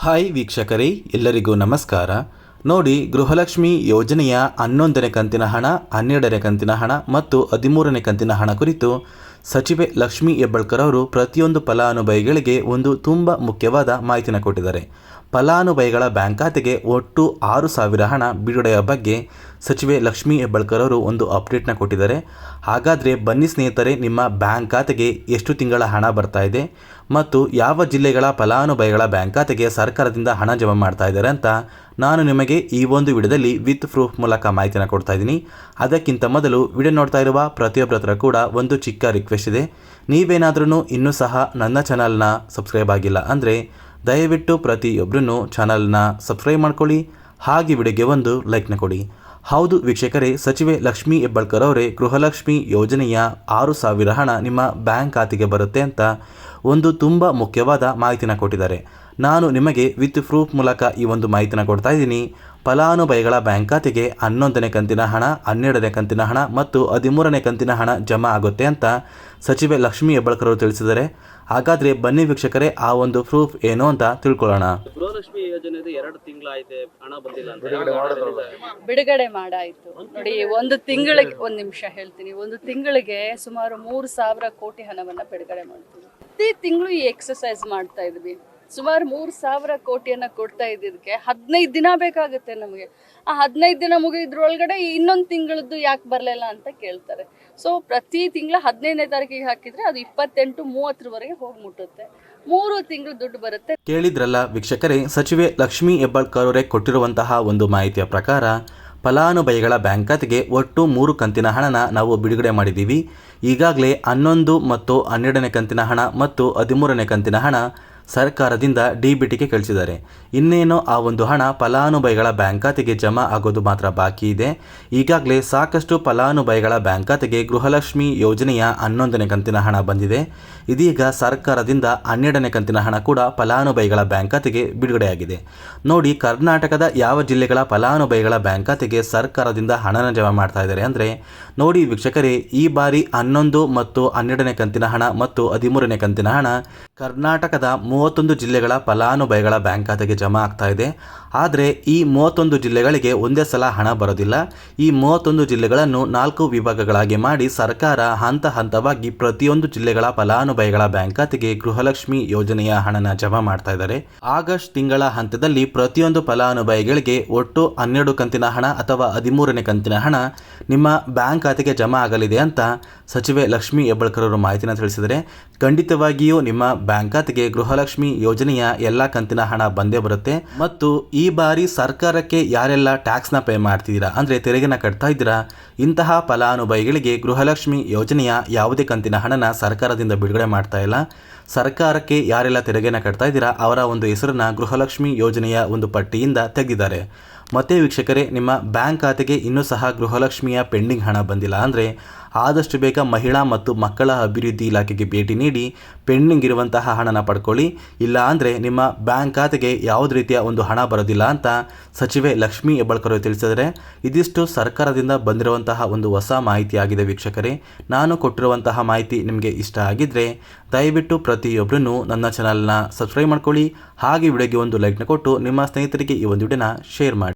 Hi ವೀಕ್ಷಕರೇ, ಎಲ್ಲರಿಗೂ ನಮಸ್ಕಾರ. ನೋಡಿ, ಗೃಹಲಕ್ಷ್ಮಿ ಯೋಜನೆಯ 11ನೇ ಕಂತಿನ ಹಣ, 12ನೇ ಕಂತಿನ ಹಣ ಮತ್ತು 13ನೇ ಕಂತಿನ ಹಣ ಕುರಿತು ಸಚಿವೆ ಲಕ್ಷ್ಮೀ ಹೆಬ್ಬಾಳ್ಕರ್ ಅವರು ಪ್ರತಿಯೊಂದು ಫಲಾನುಭವಿಗಳಿಗೆ ಒಂದು ತುಂಬ ಮುಖ್ಯವಾದ ಮಾಹಿತಿನ ಕೊಟ್ಟಿದ್ದಾರೆ. ಫಲಾನುಭವಿಗಳ ಬ್ಯಾಂಕ್ ಖಾತೆಗೆ ಒಟ್ಟು 6,000 ಹಣ ಬಿಡುಗಡೆಯ ಬಗ್ಗೆ ಸಚಿವೆ ಲಕ್ಷ್ಮೀ ಹೆಬ್ಬಾಳ್ಕರ್ ಅವರು ಒಂದು ಅಪ್ಡೇಟ್ನ ಕೊಟ್ಟಿದ್ದಾರೆ. ಹಾಗಾದರೆ ಬನ್ನಿ ಸ್ನೇಹಿತರೆ, ನಿಮ್ಮ ಬ್ಯಾಂಕ್ ಖಾತೆಗೆ ಎಷ್ಟು ತಿಂಗಳ ಹಣ ಬರ್ತಾ ಇದೆ ಮತ್ತು ಯಾವ ಜಿಲ್ಲೆಗಳ ಫಲಾನುಭವಿಗಳ ಬ್ಯಾಂಕ್ ಖಾತೆಗೆ ಸರ್ಕಾರದಿಂದ ಹಣ ಜಮಾ ಮಾಡ್ತಾ ಇದ್ದಾರೆ ಅಂತ ನಾನು ನಿಮಗೆ ಈ ಒಂದು ವಿಡಿಯೋದಲ್ಲಿ ವಿತ್ ಪ್ರೂಫ್ ಮೂಲಕ ಮಾಹಿತಿನ ಕೊಡ್ತಾ ಇದ್ದೀನಿ. ಅದಕ್ಕಿಂತ ಮೊದಲು ವಿಡಿಯೋ ನೋಡ್ತಾ ಇರುವ ಪ್ರತಿಯೊಬ್ಬರ ಹತ್ರ ಕೂಡ ಒಂದು ಚಿಕ್ಕ ರಿಕ್ವೆಸ್ಟ್ ಇದೆ. ನೀವೇನಾದ್ರೂ ಇನ್ನೂ ಸಹ ನನ್ನ ಚಾನಲ್ನ ಸಬ್ಸ್ಕ್ರೈಬ್ ಆಗಿಲ್ಲ ಅಂದರೆ ದಯವಿಟ್ಟು ಪ್ರತಿಯೊಬ್ಬರೂ ಚಾನಲ್ನ ಸಬ್ಸ್ಕ್ರೈಬ್ ಮಾಡ್ಕೊಳ್ಳಿ, ಹಾಗೆ ವಿಡಿಯೋಗೆ ಒಂದು ಲೈಕ್ನ ಕೊಡಿ. ಹೌದು ವೀಕ್ಷಕರೇ, ಸಚಿವೆ ಲಕ್ಷ್ಮೀ ಹೆಬ್ಬಾಳ್ಕರ್ ಅವರೇ ಗೃಹಲಕ್ಷ್ಮಿ ಯೋಜನೆಯ 6,000 ಹಣ ನಿಮ್ಮ ಬ್ಯಾಂಕ್ ಖಾತೆಗೆ ಬರುತ್ತೆ ಅಂತ ಒಂದು ತುಂಬ ಮುಖ್ಯವಾದ ಮಾಹಿತಿನ ಕೊಟ್ಟಿದ್ದಾರೆ. ನಾನು ನಿಮಗೆ ವಿತ್ ಪ್ರೂಫ್ ಮೂಲಕ ಈ ಒಂದು ಮಾಹಿತಿನ ಕೊಡ್ತಾ ಇದ್ದೀನಿ. ಫಲಾನುಭವಿಗಳ ಬ್ಯಾಂಕ್ ಖಾತೆಗೆ 11ನೇ ಕಂತಿನ ಹಣ, 12ನೇ ಕಂತಿನ ಹಣ ಮತ್ತು 13ನೇ ಕಂತಿನ ಹಣ ಜಮಾ ಆಗುತ್ತೆ ಅಂತ ಸಚಿವೆ ಲಕ್ಷ್ಮೀ ಹೆಬ್ಬಾಳ್ಕರ್ ಅವರು ತಿಳಿಸಿದ್ದಾರೆ. ಹಾಗಾದರೆ ಬನ್ನಿ ವೀಕ್ಷಕರೇ, ಆ ಒಂದು ಪ್ರೂಫ್ ಏನು ಅಂತ ತಿಳ್ಕೊಳ್ಳೋಣ. ಗೃಹಲಕ್ಷ್ಮಿ ಯೋಜನೆ 2 ತಿಂಗಳಾಯ್ತು, ಹಣ ಬಂದಿಲ್ಲ ಅಂತ ಬಿಡುಗಡೆ ಮಾಡಾಯಿತು. ನೋಡಿ, ಒಂದು ತಿಂಗಳಿಗೆ, ಒಂದು ನಿಮಿಷ ಹೇಳ್ತೀನಿ, ಒಂದು ತಿಂಗಳಿಗೆ ಸುಮಾರು 3,000 ಕೋಟಿ ಹಣವನ್ನು ಬಿಡುಗಡೆ ಮಾಡ್ತೀವಿ. ಪ್ರತಿ ತಿಂಗಳು ಈ ಎಕ್ಸಸೈಸ್ ಮಾಡ್ತಾ ಇದ್ವಿ. ಸುಮಾರು 3,000 ಕೋಟಿಯನ್ನು ಕೊಡ್ತಾ ಇದ್ದಿದ್ದಕ್ಕೆ 15 ದಿನ ಬೇಕಾಗುತ್ತೆ ನಮಗೆ. ಆ 15 ದಿನ ಮುಗಿದ್ರೊಳಗಡೆ ಇನ್ನೊಂದು ತಿಂಗಳದ್ದು ಯಾಕೆ ಬರಲಿಲ್ಲ ಅಂತ ಕೇಳ್ತಾರೆ. ಸೊ ಪ್ರತಿ ತಿಂಗಳ 15ನೇ ತಾರೀಕಿಗೆ ಹಾಕಿದರೆ ಅದು 28-30ವರೆಗೆ ಹೋಗಿ ಮುಟ್ಟುತ್ತೆ. 3 ತಿಂಗಳು ದುಡ್ಡು ಬರುತ್ತೆ. ಕೇಳಿದ್ರಲ್ಲ ವೀಕ್ಷಕರೇ, ಸಚಿವೆ ಲಕ್ಷ್ಮೀ ಹೆಬ್ಬಾಳ್ಕರ್ ಅವರೇ ಕೊಟ್ಟಿರುವಂತಹ ಒಂದು ಮಾಹಿತಿಯ ಪ್ರಕಾರ ಫಲಾನುಭವಿಗಳ ಬ್ಯಾಂಕ್ ಖಾತೆಗೆ ಒಟ್ಟು 3 ಕಂತಿನ ಹಣನ ನಾವು ಬಿಡುಗಡೆ ಮಾಡಿದ್ದೀವಿ. ಈಗಾಗಲೇ 11 ಮತ್ತು 12ನೇ ಕಂತಿನ ಹಣ ಮತ್ತು 13ನೇ ಕಂತಿನ ಹಣ ಸರ್ಕಾರದಿಂದ DBTಗೆ ಕಳಿಸಿದ್ದಾರೆ. ಇನ್ನೇನು ಆ ಒಂದು ಹಣ ಫಲಾನುಭವಿಗಳ ಬ್ಯಾಂಕ್ ಖಾತೆಗೆ ಜಮಾ ಆಗೋದು ಮಾತ್ರ ಬಾಕಿ ಇದೆ. ಈಗಾಗಲೇ ಸಾಕಷ್ಟು ಫಲಾನುಭವಿಗಳ ಬ್ಯಾಂಕ್ ಖಾತೆಗೆ ಗೃಹಲಕ್ಷ್ಮಿ ಯೋಜನೆಯ 11ನೇ ಕಂತಿನ ಹಣ ಬಂದಿದೆ. ಇದೀಗ ಸರ್ಕಾರದಿಂದ 12ನೇ ಕಂತಿನ ಹಣ ಕೂಡ ಫಲಾನುಭವಿಗಳ ಬ್ಯಾಂಕ್ ಖಾತೆಗೆ ಬಿಡುಗಡೆಯಾಗಿದೆ. ನೋಡಿ, ಕರ್ನಾಟಕದ ಯಾವ ಜಿಲ್ಲೆಗಳ ಫಲಾನುಭವಿಗಳ ಬ್ಯಾಂಕ್ ಖಾತೆಗೆ ಸರ್ಕಾರದಿಂದ ಹಣನ ಜಮಾ ಮಾಡ್ತಾ ಇದ್ದಾರೆ ಅಂದರೆ, ನೋಡಿ ವೀಕ್ಷಕರೇ, ಈ ಬಾರಿ 11 ಮತ್ತು 12ನೇ ಕಂತಿನ ಹಣ ಮತ್ತು 13ನೇ ಕಂತಿನ ಹಣ ಕರ್ನಾಟಕದ 31 ಜಿಲ್ಲೆಗಳ ಫಲಾನುಭವಿಗಳ ಬ್ಯಾಂಕ್ ಖಾತೆಗೆ ಜಮಾ ಆಗ್ತಾ ಇದೆ. ಆದರೆ ಈ 31 ಜಿಲ್ಲೆಗಳಿಗೆ ಒಂದೇ ಸಲ ಹಣ ಬರೋದಿಲ್ಲ. ಈ 31 ಜಿಲ್ಲೆಗಳನ್ನು 4 ವಿಭಾಗಗಳಾಗಿ ಮಾಡಿ ಸರ್ಕಾರ ಹಂತ ಹಂತವಾಗಿ ಪ್ರತಿಯೊಂದು ಜಿಲ್ಲೆಗಳ ಫಲಾನುಭವಿಗಳ ಬ್ಯಾಂಕ್ ಖಾತೆಗೆ ಗೃಹಲಕ್ಷ್ಮಿ ಯೋಜನೆಯ ಹಣನ ಜಮಾ ಮಾಡ್ತಾ ಇದ್ದಾರೆ. ಆಗಸ್ಟ್ ತಿಂಗಳ ಹಂತದಲ್ಲಿ ಪ್ರತಿಯೊಂದು ಫಲಾನುಭವಿಗಳಿಗೆ ಒಟ್ಟು 12 ಕಂತಿನ ಹಣ ಅಥವಾ 13ನೇ ಕಂತಿನ ಹಣ ನಿಮ್ಮ ಬ್ಯಾಂಕ್ ಖಾತೆಗೆ ಜಮಾ ಆಗಲಿದೆ ಅಂತ ಸಚಿವೆ ಲಕ್ಷ್ಮೀ ಹೆಬ್ಬಾಳ್ಕರ್ ಅವರು ಮಾಹಿತಿನ ತಿಳಿಸಿದರೆ, ಖಂಡಿತವಾಗಿಯೂ ನಿಮ್ಮ ಬ್ಯಾಂಕ್ ಖಾತೆಗೆ ಗೃಹಲಕ್ಷ್ಮಿ ಯೋಜನೆಯ ಎಲ್ಲ ಕಂತಿನ ಹಣ ಬಂದೇ ಬರುತ್ತೆ. ಮತ್ತು ಈ ಬಾರಿ ಸರ್ಕಾರಕ್ಕೆ ಯಾರೆಲ್ಲ ಟ್ಯಾಕ್ಸ್ನ ಪೇ ಮಾಡ್ತಿದ್ದೀರಾ ಅಂದರೆ ತೆರಿಗೆನ ಕಟ್ತಾ ಇದ್ದೀರಾ, ಇಂತಹ ಫಲಾನುಭವಿಗಳಿಗೆ ಗೃಹಲಕ್ಷ್ಮಿ ಯೋಜನೆಯ ಯಾವುದೇ ಕಂತಿನ ಹಣನ ಸರ್ಕಾರದಿಂದ ಬಿಡುಗಡೆ ಮಾಡ್ತಾ ಇಲ್ಲ. ಸರ್ಕಾರಕ್ಕೆ ಯಾರೆಲ್ಲ ತೆರಿಗೆನ ಕಟ್ತಾ ಇದ್ದೀರಾ ಅವರ ಒಂದು ಹೆಸರನ್ನ ಗೃಹಲಕ್ಷ್ಮಿ ಯೋಜನೆಯ ಒಂದು ಪಟ್ಟಿಯಿಂದ ತೆಗೆದಿದ್ದಾರೆ. ಮತ್ತೆ ವೀಕ್ಷಕರೇ, ನಿಮ್ಮ ಬ್ಯಾಂಕ್ ಖಾತೆಗೆ ಇನ್ನೂ ಸಹ ಗೃಹಲಕ್ಷ್ಮಿಯ ಪೆಂಡಿಂಗ್ ಹಣ ಬಂದಿಲ್ಲ ಅಂದರೆ ಆದಷ್ಟು ಬೇಗ ಮಹಿಳಾ ಮತ್ತು ಮಕ್ಕಳ ಅಭಿವೃದ್ಧಿ ಇಲಾಖೆಗೆ ಭೇಟಿ ನೀಡಿ ಪೆಂಡಿಂಗ್ ಇರುವಂತಹ ಹಣನ ಪಡ್ಕೊಳ್ಳಿ. ಇಲ್ಲ ಅಂದರೆ ನಿಮ್ಮ ಬ್ಯಾಂಕ್ ಖಾತೆಗೆ ಯಾವುದೇ ರೀತಿಯ ಒಂದು ಹಣ ಬರೋದಿಲ್ಲ ಅಂತ ಸಚಿವೆ ಲಕ್ಷ್ಮೀ ಹೆಬ್ಬಾಳ್ಕರ್ ತಿಳಿಸಿದರೆ, ಇದಿಷ್ಟು ಸರ್ಕಾರದಿಂದ ಬಂದಿರುವಂತಹ ಒಂದು ಹೊಸ ಮಾಹಿತಿ ಆಗಿದೆ. ವೀಕ್ಷಕರೇ, ನಾನು ಕೊಟ್ಟಿರುವಂತಹ ಮಾಹಿತಿ ನಿಮಗೆ ಇಷ್ಟ ಆಗಿದ್ದರೆ ದಯವಿಟ್ಟು ಪ್ರತಿಯೊಬ್ಬರೂ ನನ್ನ ಚಾನಲ್ನ ಸಬ್ಸ್ಕ್ರೈಬ್ ಮಾಡ್ಕೊಳ್ಳಿ, ಹಾಗೆ ವಿಡಿಯೋಗೆ ಒಂದು ಲೈಕ್ನ ಕೊಟ್ಟು ನಿಮ್ಮ ಸ್ನೇಹಿತರಿಗೆ ಈ ಒಂದು ವಿಡಿಯೋನ ಶೇರ್ ಮಾಡಿ.